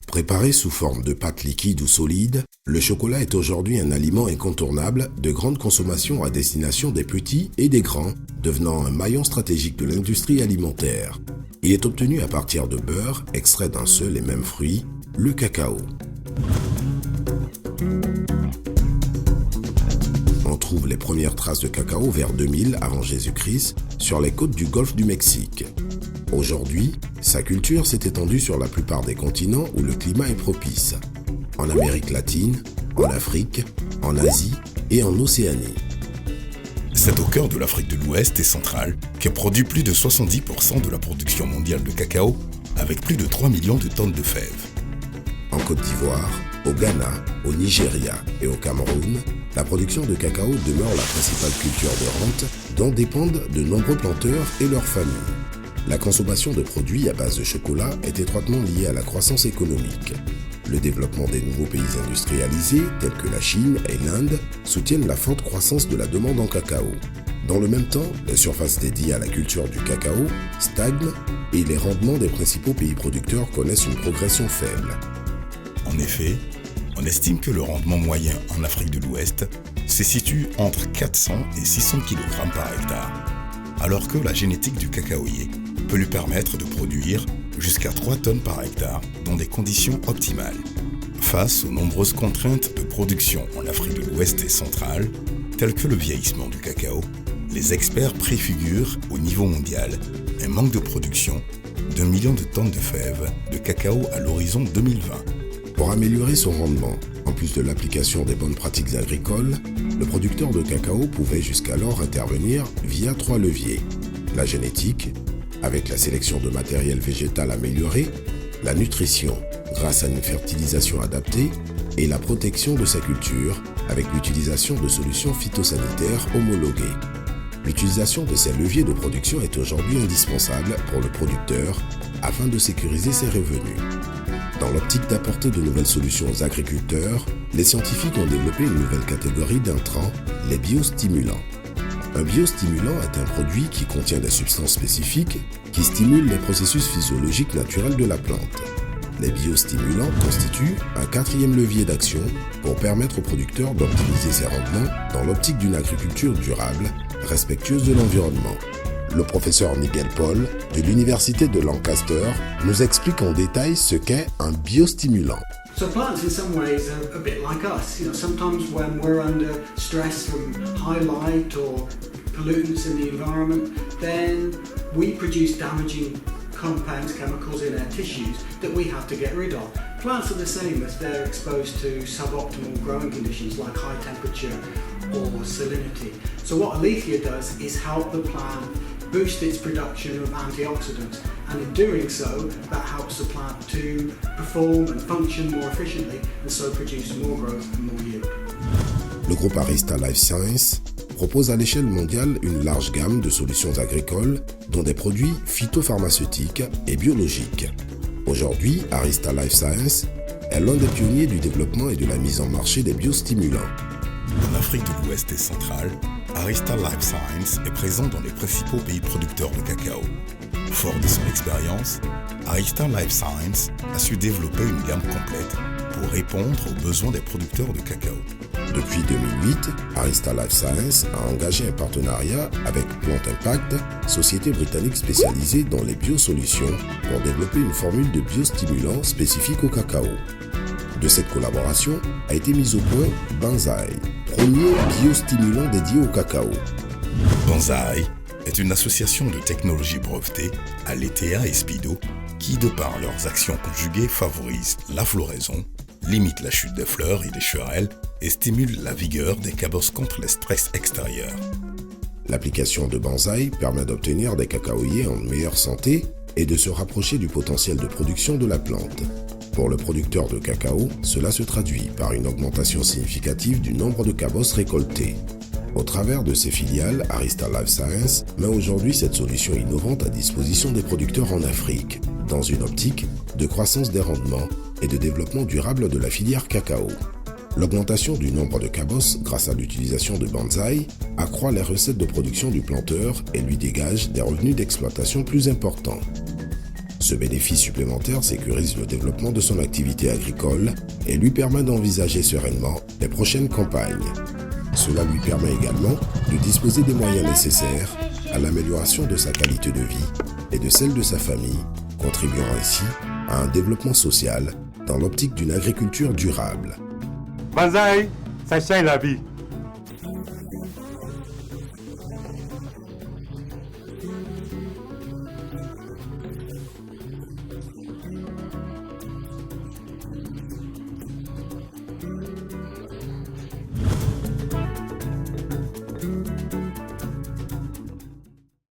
Préparé sous forme de pâte liquide ou solide, le chocolat est aujourd'hui un aliment incontournable de grande consommation à destination des petits et des grands, devenant un maillon stratégique de l'industrie alimentaire. Il est obtenu à partir de beurre extrait d'un seul et même fruit, le cacao. On trouve les premières traces de cacao vers 2000 avant Jésus-Christ sur les côtes du golfe du Mexique. Aujourd'hui, sa culture s'est étendue sur la plupart des continents où le climat est propice. En Amérique latine, en Afrique, en Asie et en Océanie. C'est au cœur de l'Afrique de l'Ouest et centrale qu'est produit plus de 70% de la production mondiale de cacao, avec plus de 3 millions de tonnes de fèves. En Côte d'Ivoire, au Ghana, au Nigeria et au Cameroun, la production de cacao demeure la principale culture de rente dont dépendent de nombreux planteurs et leurs familles. La consommation de produits à base de chocolat est étroitement liée à la croissance économique. Le développement des nouveaux pays industrialisés, tels que la Chine et l'Inde, soutiennent la forte croissance de la demande en cacao. Dans le même temps, les surfaces dédiées à la culture du cacao stagnent et les rendements des principaux pays producteurs connaissent une progression faible. En effet, on estime que le rendement moyen en Afrique de l'Ouest se situe entre 400 et 600 kg par hectare, alors que la génétique du cacaoyer peut lui permettre de produire jusqu'à 3 tonnes par hectare dans des conditions optimales. Face aux nombreuses contraintes de production en Afrique de l'Ouest et centrale, telles que le vieillissement du cacao, les experts préfigurent au niveau mondial un manque de production d'1 million de tonnes de fèves de cacao à l'horizon 2020. Pour améliorer son rendement, en plus de l'application des bonnes pratiques agricoles, le producteur de cacao pouvait jusqu'alors intervenir via 3 leviers. La génétique, avec la sélection de matériel végétal amélioré, la nutrition, grâce à une fertilisation adaptée, et la protection de sa culture, avec l'utilisation de solutions phytosanitaires homologuées. L'utilisation de ces leviers de production est aujourd'hui indispensable pour le producteur afin de sécuriser ses revenus. Dans l'optique d'apporter de nouvelles solutions aux agriculteurs, les scientifiques ont développé une nouvelle catégorie d'intrants, les biostimulants. Un biostimulant est un produit qui contient des substances spécifiques qui stimulent les processus physiologiques naturels de la plante. Les biostimulants constituent un 4e levier d'action pour permettre aux producteurs d'optimiser ses rendements dans l'optique d'une agriculture durable, respectueuse de l'environnement. Le professeur Nigel Paul de l'Université de Lancaster nous explique en détail ce qu'est un biostimulant. So plants in some ways are a bit like us. Sometimes when we're under stress from high light or pollutants in the environment, then we produce damaging compounds, chemicals in our tissues that we have to get rid of. Plants are the same if they're exposed to suboptimal growing conditions like high temperature or salinity. So what Alethea does is help the plant boost its production of antioxidants, and in doing so that helps the plant to perform and function more efficiently and so produce more growth and more yield. Le groupe Arysta Life Sciences propose à l'échelle mondiale une large gamme de solutions agricoles dont des produits phytopharmaceutiques et biologiques. Aujourd'hui, Arysta Life Sciences est l'un des pionniers du développement et de la mise en marché des biostimulants. En Afrique de l'Ouest et centrale, Arysta Life Sciences est présent dans les principaux pays producteurs de cacao. Fort de son expérience, Arysta Life Sciences a su développer une gamme complète pour répondre aux besoins des producteurs de cacao. Depuis 2008, Arysta Life Sciences a engagé un partenariat avec Plant Impact, société britannique spécialisée dans les biosolutions, pour développer une formule de biostimulant spécifique au cacao. De cette collaboration a été mise au point Banzai, premier biostimulant dédié au cacao. Banzai est une association de technologies brevetées, Alethea et Speedo, qui, de par leurs actions conjuguées, favorisent la floraison, limitent la chute des fleurs et des cherelles et stimulent la vigueur des cabosses contre les stress extérieurs. L'application de Banzai permet d'obtenir des cacaoyers en meilleure santé et de se rapprocher du potentiel de production de la plante. Pour le producteur de cacao, cela se traduit par une augmentation significative du nombre de cabosses récoltées. Au travers de ses filiales, Arysta Life Sciences met aujourd'hui cette solution innovante à disposition des producteurs en Afrique, dans une optique de croissance des rendements et de développement durable de la filière cacao. L'augmentation du nombre de cabosses grâce à l'utilisation de Banzai accroît les recettes de production du planteur et lui dégage des revenus d'exploitation plus importants. Ce bénéfice supplémentaire sécurise le développement de son activité agricole et lui permet d'envisager sereinement les prochaines campagnes. Cela lui permet également de disposer des moyens nécessaires à l'amélioration de sa qualité de vie et de celle de sa famille, contribuant ainsi à un développement social dans l'optique d'une agriculture durable. Banzai, ça change la vie.